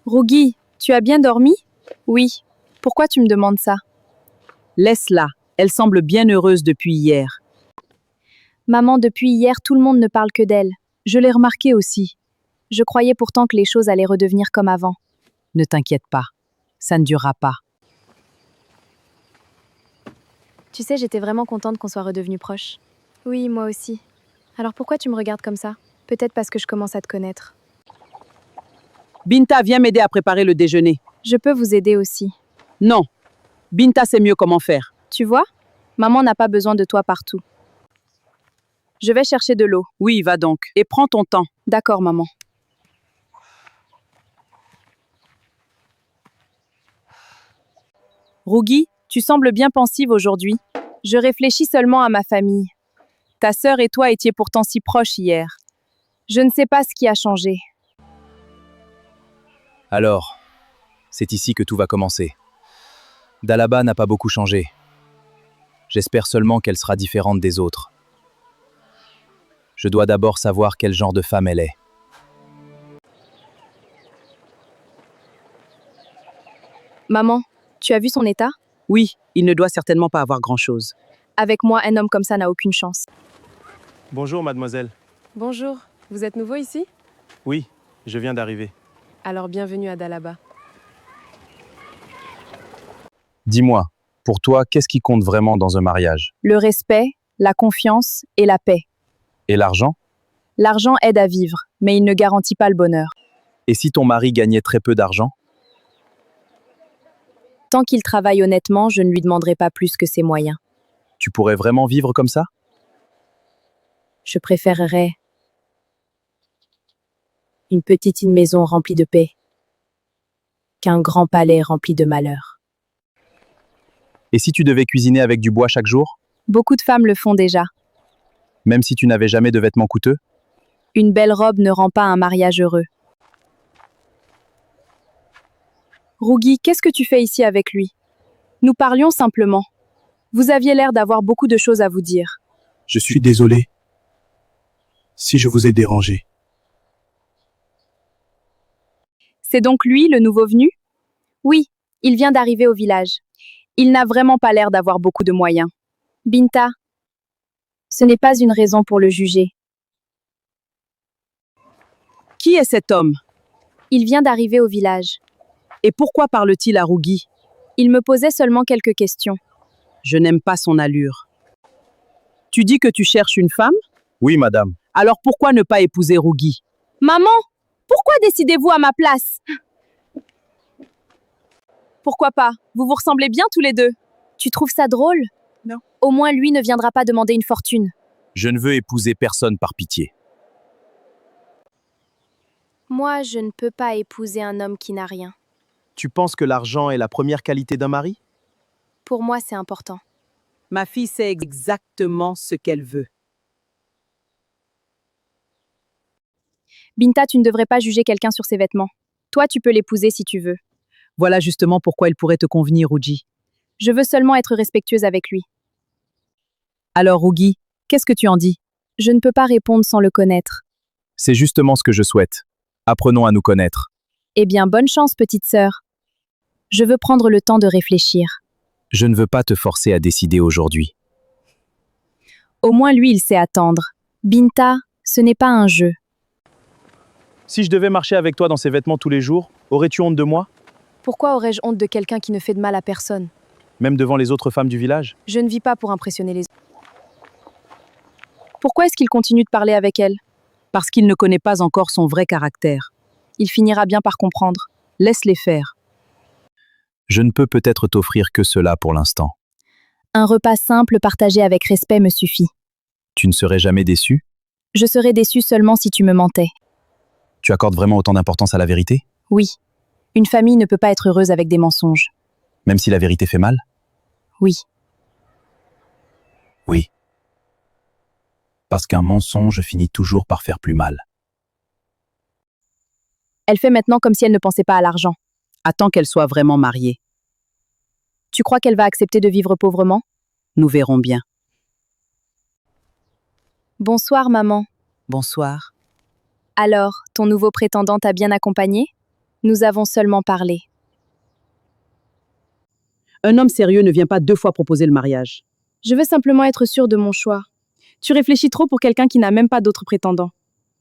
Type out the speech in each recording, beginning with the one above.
Rougui, tu as bien dormi? Oui. Pourquoi tu me demandes ça? Laisse-la, elle semble bien heureuse depuis hier. Maman, depuis hier, tout le monde ne parle que d'elle. Je l'ai remarqué aussi. Je croyais pourtant que les choses allaient redevenir comme avant. Ne t'inquiète pas, ça ne durera pas. Tu sais, j'étais vraiment contente qu'on soit redevenus proches. Oui, moi aussi. Alors pourquoi tu me regardes comme ça? Peut-être parce que je commence à te connaître. Binta, viens m'aider à préparer le déjeuner. Je peux vous aider aussi. Non, Binta sait mieux comment faire. Tu vois? Maman n'a pas besoin de toi partout. Je vais chercher de l'eau. Oui, va donc. Et prends ton temps. D'accord, maman. Rougui, tu sembles bien pensive aujourd'hui. Je réfléchis seulement à ma famille. Ta sœur et toi étiez pourtant si proches hier. Je ne sais pas ce qui a changé. Alors, c'est ici que tout va commencer. Dalaba n'a pas beaucoup changé. J'espère seulement qu'elle sera différente des autres. Je dois d'abord savoir quel genre de femme elle est. Maman, tu as vu son état? Oui, il ne doit certainement pas avoir grand-chose. Avec moi, un homme comme ça n'a aucune chance. Bonjour mademoiselle. Bonjour, vous êtes nouveau ici? Oui, je viens d'arriver. Alors bienvenue à Dalaba. Dis-moi, pour toi, qu'est-ce qui compte vraiment dans un mariage? Le respect, la confiance et la paix. Et l'argent? L'argent aide à vivre, mais il ne garantit pas le bonheur. Et si ton mari gagnait très peu d'argent? Tant qu'il travaille honnêtement, je ne lui demanderai pas plus que ses moyens. Tu pourrais vraiment vivre comme ça? Je préférerais une petite maison remplie de paix qu'un grand palais rempli de malheur. Et si tu devais cuisiner avec du bois chaque jour? Beaucoup de femmes le font déjà. Même si tu n'avais jamais de vêtements coûteux? Une belle robe ne rend pas un mariage heureux. Rougui, qu'est-ce que tu fais ici avec lui? Nous parlions simplement. Vous aviez l'air d'avoir beaucoup de choses à vous dire. Je suis désolé si je vous ai dérangé. C'est donc lui, le nouveau venu? Oui, il vient d'arriver au village. Il n'a vraiment pas l'air d'avoir beaucoup de moyens. Binta, ce n'est pas une raison pour le juger. Qui est cet homme? Il vient d'arriver au village. Et pourquoi parle-t-il à Rougui? Il me posait seulement quelques questions. Je n'aime pas son allure. Tu dis que tu cherches une femme? Oui, madame. Alors pourquoi ne pas épouser Rougui? Maman, pourquoi décidez-vous à ma place? Pourquoi pas? Vous vous ressemblez bien tous les deux. Tu trouves ça drôle? Non. Au moins lui ne viendra pas demander une fortune. Je ne veux épouser personne par pitié. Moi, je ne peux pas épouser un homme qui n'a rien. Tu penses que l'argent est la première qualité d'un mari? Pour moi, c'est important. Ma fille sait exactement ce qu'elle veut. Binta, tu ne devrais pas juger quelqu'un sur ses vêtements. Toi, tu peux l'épouser si tu veux. Voilà justement pourquoi il pourrait te convenir, Rougui. Je veux seulement être respectueuse avec lui. Alors, Rougui, qu'est-ce que tu en dis? Je ne peux pas répondre sans le connaître. C'est justement ce que je souhaite. Apprenons à nous connaître. Eh bien, bonne chance, petite sœur. Je veux prendre le temps de réfléchir. Je ne veux pas te forcer à décider aujourd'hui. Au moins, lui, il sait attendre. Binta, ce n'est pas un jeu. Si je devais marcher avec toi dans ces vêtements tous les jours, aurais-tu honte de moi? Pourquoi aurais-je honte de quelqu'un qui ne fait de mal à personne? Même devant les autres femmes du village? Je ne vis pas pour impressionner les autres. Pourquoi est-ce qu'il continue de parler avec elle? Parce qu'il ne connaît pas encore son vrai caractère. Il finira bien par comprendre. Laisse-les faire. Je ne peux peut-être t'offrir que cela pour l'instant. Un repas simple partagé avec respect me suffit. Tu ne serais jamais déçu? Je serais déçue seulement si tu me mentais. Tu accordes vraiment autant d'importance à la vérité? Oui. Une famille ne peut pas être heureuse avec des mensonges. Même si la vérité fait mal? Oui. Oui. Parce qu'un mensonge finit toujours par faire plus mal. Elle fait maintenant comme si elle ne pensait pas à l'argent. Attends qu'elle soit vraiment mariée. Tu crois qu'elle va accepter de vivre pauvrement? Nous verrons bien. Bonsoir, maman. Bonsoir. Alors, ton nouveau prétendant t'a bien accompagné? Nous avons seulement parlé. Un homme sérieux ne vient pas 2 fois proposer le mariage. Je veux simplement être sûre de mon choix. Tu réfléchis trop pour quelqu'un qui n'a même pas d'autres prétendants.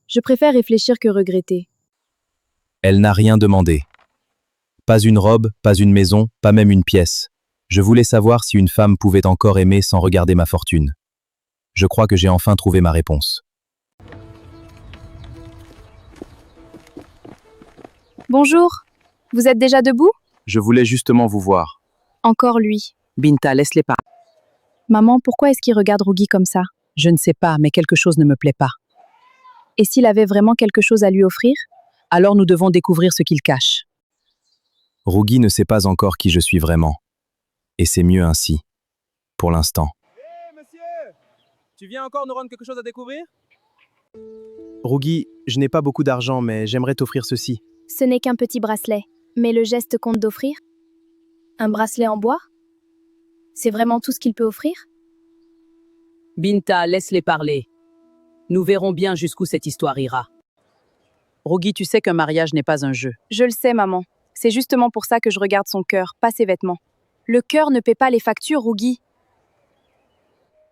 Je préfère réfléchir que regretter. Elle n'a rien demandé. Pas une robe, pas une maison, pas même une pièce. Je voulais savoir si une femme pouvait encore aimer sans regarder ma fortune. Je crois que j'ai enfin trouvé ma réponse. Bonjour. Vous êtes déjà debout? Je voulais justement vous voir. Encore lui. Binta, laisse-les pas. Maman, pourquoi est-ce qu'il regarde Rougui comme ça? Je ne sais pas, mais quelque chose ne me plaît pas. Et s'il avait vraiment quelque chose à lui offrir? Alors nous devons découvrir ce qu'il cache. Rougui ne sait pas encore qui je suis vraiment. Et c'est mieux ainsi. Pour l'instant. Hé, monsieur! Tu viens encore nous rendre quelque chose à découvrir? Rougui, je n'ai pas beaucoup d'argent, mais j'aimerais t'offrir ceci. Ce n'est qu'un petit bracelet. Mais le geste compte d'offrir? Un bracelet en bois? C'est vraiment tout ce qu'il peut offrir? Binta, laisse-les parler. Nous verrons bien jusqu'où cette histoire ira. Rougui, tu sais qu'un mariage n'est pas un jeu. Je le sais, maman. C'est justement pour ça que je regarde son cœur, pas ses vêtements. Le cœur ne paie pas les factures, Rougui.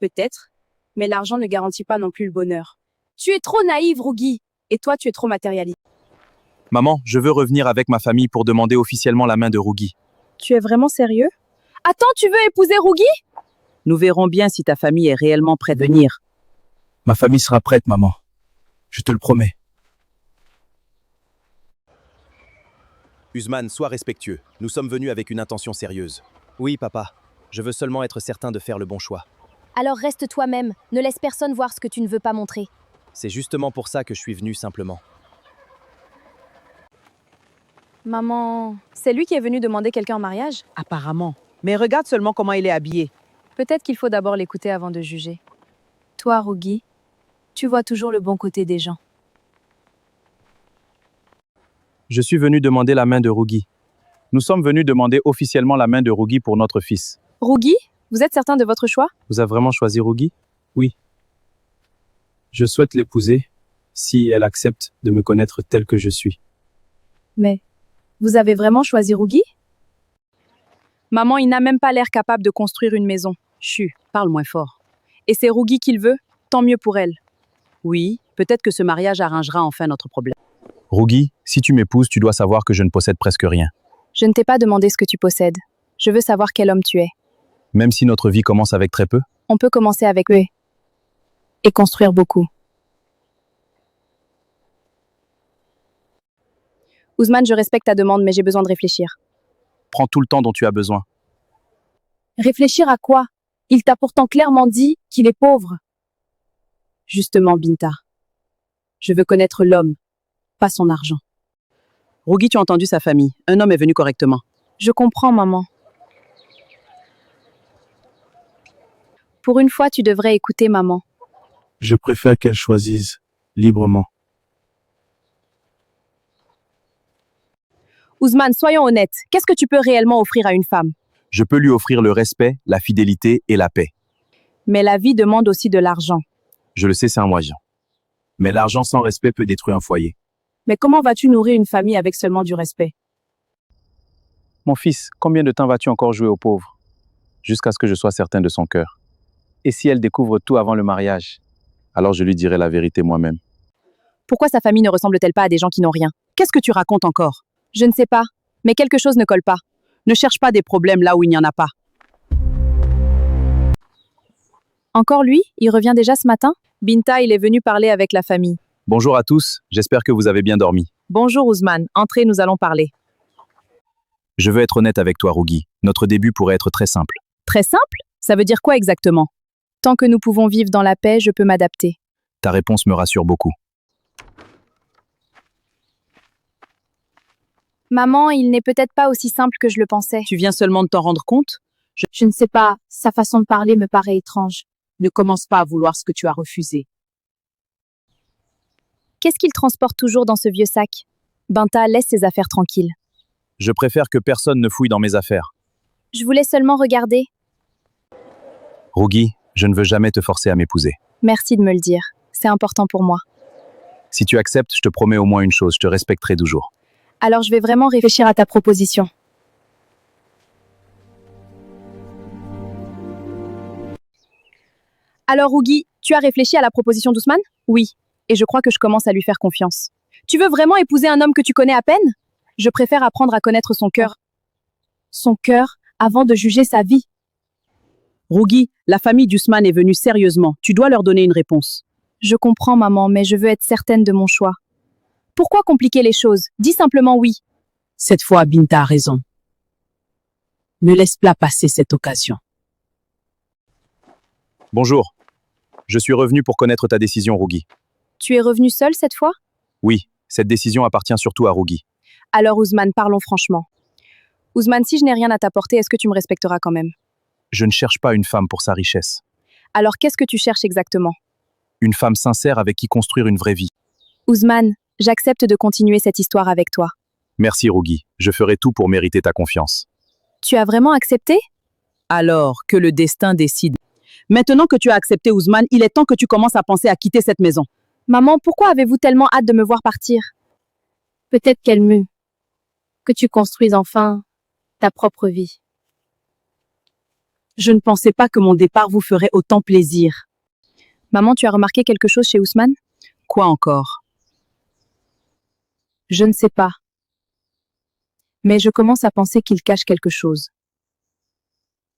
Peut-être, mais l'argent ne garantit pas non plus le bonheur. Tu es trop naïve, Rougui. Et toi, tu es trop matérialiste. Maman, je veux revenir avec ma famille pour demander officiellement la main de Rougui. Tu es vraiment sérieux? Attends, tu veux épouser Rougui? Nous verrons bien si ta famille est réellement prête de venir. Ma famille sera prête, maman. Je te le promets. Usman, sois respectueux. Nous sommes venus avec une intention sérieuse. Oui, papa. Je veux seulement être certain de faire le bon choix. Alors reste toi-même. Ne laisse personne voir ce que tu ne veux pas montrer. C'est justement pour ça que je suis venu simplement. Maman, c'est lui qui est venu demander quelqu'un en mariage? Apparemment. Mais regarde seulement comment il est habillé. Peut-être qu'il faut d'abord l'écouter avant de juger. Toi, Rougui, tu vois toujours le bon côté des gens. Je suis venu demander la main de Rougui. Nous sommes venus demander officiellement la main de Rougui pour notre fils. Rougui, vous êtes certain de votre choix? Vous avez vraiment choisi Rougui? Je souhaite l'épouser si elle accepte de me connaître tel que je suis. Mais vous avez vraiment choisi Rougui? Maman, il n'a même pas l'air capable de construire une maison. Chut, parle moins fort. Et c'est Rougui qu'il veut, tant mieux pour elle. Oui, peut-être que ce mariage arrangera enfin notre problème. Rougui, si tu m'épouses, tu dois savoir que je ne possède presque rien. Je ne t'ai pas demandé ce que tu possèdes. Je veux savoir quel homme tu es. Même si notre vie commence avec très peu. On peut commencer avec eux et construire beaucoup. Ousmane, je respecte ta demande, mais j'ai besoin de réfléchir. Prends tout le temps dont tu as besoin. Réfléchir à quoi? Il t'a pourtant clairement dit qu'il est pauvre. Justement, Binta. Je veux connaître l'homme, pas son argent. Rougui, tu as entendu sa famille. Un homme est venu correctement. Je comprends, maman. Pour une fois, tu devrais écouter maman. Je préfère qu'elle choisisse librement. Ousmane, soyons honnêtes. Qu'est-ce que tu peux réellement offrir à une femme? Je peux lui offrir le respect, la fidélité et la paix. Mais la vie demande aussi de l'argent. Je le sais, c'est un moyen. Mais l'argent sans respect peut détruire un foyer. Mais comment vas-tu nourrir une famille avec seulement du respect? Mon fils, combien de temps vas-tu encore jouer au pauvre? Jusqu'à ce que je sois certain de son cœur. Et si elle découvre tout avant le mariage? Alors je lui dirai la vérité moi-même. Pourquoi sa famille ne ressemble-t-elle pas à des gens qui n'ont rien? Qu'est-ce que tu racontes encore? Je ne sais pas, mais quelque chose ne colle pas. Ne cherche pas des problèmes là où il n'y en a pas. Encore lui? Il revient déjà ce matin? Binta, il est venu parler avec la famille. Bonjour à tous, j'espère que vous avez bien dormi. Bonjour Ousmane, entrez, nous allons parler. Je veux être honnête avec toi, Rougui. Notre début pourrait être très simple. Très simple? Ça veut dire quoi exactement? Tant que nous pouvons vivre dans la paix, je peux m'adapter. Ta réponse me rassure beaucoup. Maman, il n'est peut-être pas aussi simple que je le pensais. Tu viens seulement de t'en rendre compte? Je ne sais pas, sa façon de parler me paraît étrange. Ne commence pas à vouloir ce que tu as refusé. Qu'est-ce qu'il transporte toujours dans ce vieux sac? Binta, laisse ses affaires tranquilles. Je préfère que personne ne fouille dans mes affaires. Je voulais seulement regarder. Rougui, je ne veux jamais te forcer à m'épouser. Merci de me le dire. C'est important pour moi. Si tu acceptes, je te promets au moins une chose, je te respecterai toujours. Alors je vais vraiment réfléchir à ta proposition. Alors Rugi, tu as réfléchi à la proposition d'Ousmane? Oui, et je crois que je commence à lui faire confiance. Tu veux vraiment épouser un homme que tu connais à peine? Je préfère apprendre à connaître son cœur. Son cœur, avant de juger sa vie. Rugi, la famille d'Ousmane est venue sérieusement. Tu dois leur donner une réponse. Je comprends, maman, mais je veux être certaine de mon choix. Pourquoi compliquer les choses? Dis simplement oui. Cette fois, Binta a raison. Ne laisse pas passer cette occasion. Bonjour. Je suis revenu pour connaître ta décision, Rugi. Tu es revenu seul cette fois? Oui, cette décision appartient surtout à Rugi. Alors Ousmane, parlons franchement. Ousmane, si je n'ai rien à t'apporter, est-ce que tu me respecteras quand même? Je ne cherche pas une femme pour sa richesse. Alors qu'est-ce que tu cherches exactement? Une femme sincère avec qui construire une vraie vie. Ousmane, j'accepte de continuer cette histoire avec toi. Merci, Rugi. Je ferai tout pour mériter ta confiance. Tu as vraiment accepté? Alors que le destin décide. Maintenant que tu as accepté Ousmane, il est temps que tu commences à penser à quitter cette maison. Maman, pourquoi avez-vous tellement hâte de me voir partir? Peut-être qu'elle mue. Que tu construises enfin ta propre vie. Je ne pensais pas que mon départ vous ferait autant plaisir. Maman, tu as remarqué quelque chose chez Ousmane? Quoi encore? Je ne sais pas. Mais je commence à penser qu'il cache quelque chose.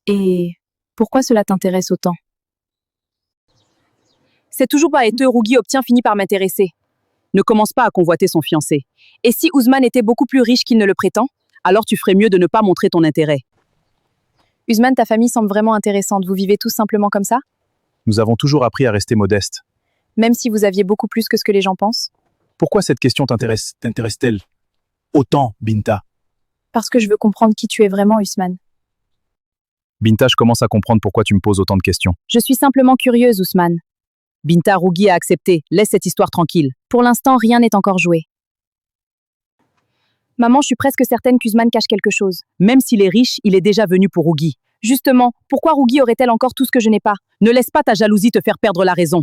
Et pourquoi cela t'intéresse autant? C'est toujours pas éteux, Rugi obtient finit par m'intéresser. Ne commence pas à convoiter son fiancé. Et si Ousmane était beaucoup plus riche qu'il ne le prétend, alors tu ferais mieux de ne pas montrer ton intérêt. Ousmane, ta famille semble vraiment intéressante. Vous vivez tous simplement comme ça? Nous avons toujours appris à rester modestes. Même si vous aviez beaucoup plus que ce que les gens pensent? Pourquoi cette question T'intéresse-t-elle autant, Binta? Parce que je veux comprendre qui tu es vraiment, Ousmane. Binta, je commence à comprendre pourquoi tu me poses autant de questions. Je suis simplement curieuse, Ousmane. Binta, Rugi a accepté. Laisse cette histoire tranquille. Pour l'instant, rien n'est encore joué. Maman, je suis presque certaine qu'Ousmane cache quelque chose. Même s'il est riche, il est déjà venu pour Rugi. Justement, pourquoi Rugi aurait-elle encore tout ce que je n'ai pas? Ne laisse pas ta jalousie te faire perdre la raison.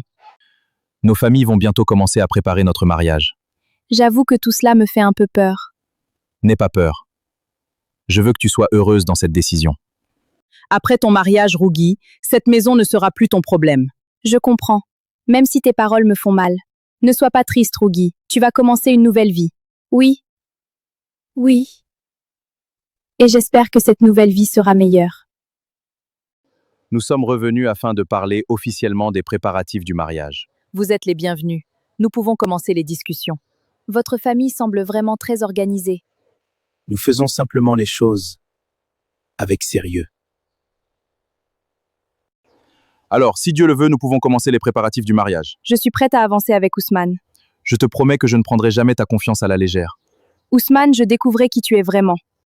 Nos familles vont bientôt commencer à préparer notre mariage. J'avoue que tout cela me fait un peu peur. N'aie pas peur. Je veux que tu sois heureuse dans cette décision. Après ton mariage, Rugi, cette maison ne sera plus ton problème. Je comprends. Même si tes paroles me font mal. Ne sois pas triste, Rugi. Tu vas commencer une nouvelle vie. Oui. Oui. Et j'espère que cette nouvelle vie sera meilleure. Nous sommes revenus afin de parler officiellement des préparatifs du mariage. Vous êtes les bienvenus. Nous pouvons commencer les discussions. Votre famille semble vraiment très organisée. Nous faisons simplement les choses avec sérieux. Alors, si Dieu le veut, nous pouvons commencer les préparatifs du mariage. Je suis prête à avancer avec Ousmane. Je te promets que je ne prendrai jamais ta confiance à la légère. Ousmane, je découvrais qui tu es vraiment.